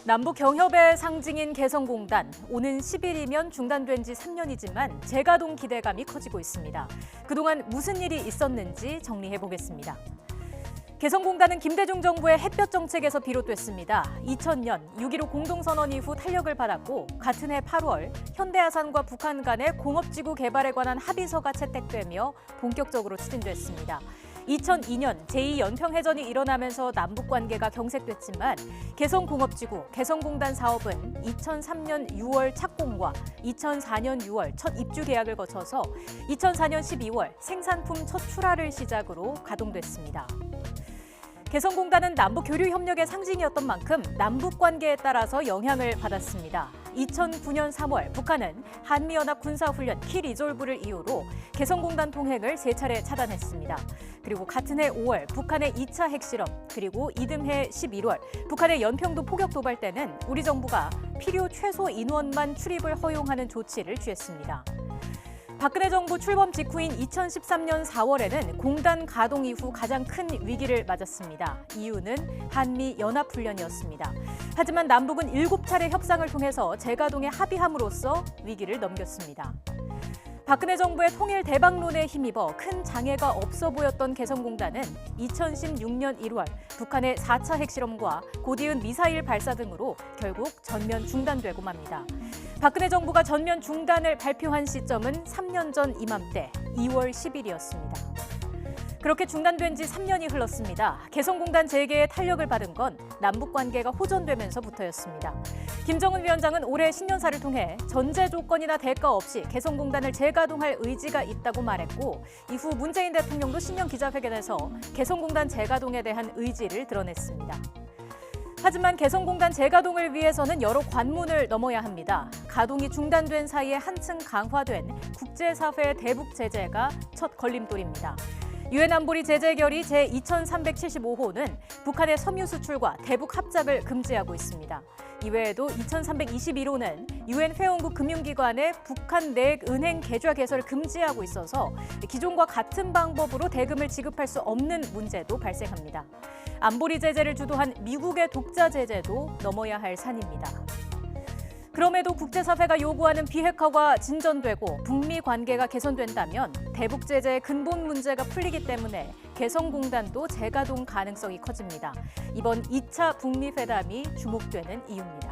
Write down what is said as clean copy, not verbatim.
남북 경협의 상징인 개성공단, 오는 10일이면 중단된 지 3년이지만 재가동 기대감이 커지고 있습니다. 그동안 무슨 일이 있었는지 정리해보겠습니다. 개성공단은 김대중 정부의 햇볕 정책에서 비롯됐습니다. 2000년 6.15 공동선언 이후 탄력을 받았고 같은 해 8월 현대아산과 북한 간의 공업지구 개발에 관한 합의서가 채택되며 본격적으로 추진됐습니다. 2002년 제2연평해전이 일어나면서 남북관계가 경색됐지만 개성공업지구, 개성공단 사업은 2003년 6월 착공과 2004년 6월 첫 입주 계약을 거쳐서 2004년 12월 생산품 첫 출하를 시작으로 가동됐습니다. 개성공단은 남북교류협력의 상징이었던 만큼 남북관계에 따라서 영향을 받았습니다. 2009년 3월 북한은 한미연합 군사훈련 키리졸브를 이유로 개성공단 통행을 3차례 차단했습니다. 그리고 같은 해 5월 북한의 2차 핵실험, 그리고 이듬해 11월 북한의 연평도 포격 도발 때는 우리 정부가 필요 최소 인원만 출입을 허용하는 조치를 취했습니다. 박근혜 정부 출범 직후인 2013년 4월에는 공단 가동 이후 가장 큰 위기를 맞았습니다. 이유는 한미 연합훈련이었습니다. 하지만 남북은 7차례 협상을 통해서 재가동에 합의함으로써 위기를 넘겼습니다. 박근혜 정부의 통일 대박론에 힘입어 큰 장애가 없어 보였던 개성공단은 2016년 1월 북한의 4차 핵실험과 고디은 미사일 발사 등으로 결국 전면 중단되고 맙니다. 박근혜 정부가 전면 중단을 발표한 시점은 3년 전 이맘때 2월 10일이었습니다. 그렇게 중단된 지 3년이 흘렀습니다. 개성공단 재개에 탄력을 받은 건 남북관계가 호전되면서부터였습니다. 김정은 위원장은 올해 신년사를 통해 전제 조건이나 대가 없이 개성공단을 재가동할 의지가 있다고 말했고, 이후 문재인 대통령도 신년 기자회견에서 개성공단 재가동에 대한 의지를 드러냈습니다. 하지만 개성공단 재가동을 위해서는 여러 관문을 넘어야 합니다. 가동이 중단된 사이에 한층 강화된 국제사회의 대북 제재가 첫 걸림돌입니다. 유엔 안보리 제재 결의 제2375호는 북한의 섬유 수출과 대북 합작을 금지하고 있습니다. 이외에도 2321호는 유엔 회원국 금융기관의 북한 내 은행 계좌 개설을 금지하고 있어서 기존과 같은 방법으로 대금을 지급할 수 없는 문제도 발생합니다. 안보리 제재를 주도한 미국의 독자 제재도 넘어야 할 산입니다. 그럼에도 국제사회가 요구하는 비핵화가 진전되고 북미 관계가 개선된다면 대북 제재의 근본 문제가 풀리기 때문에 개성공단도 재가동 가능성이 커집니다. 이번 2차 북미 회담이 주목되는 이유입니다.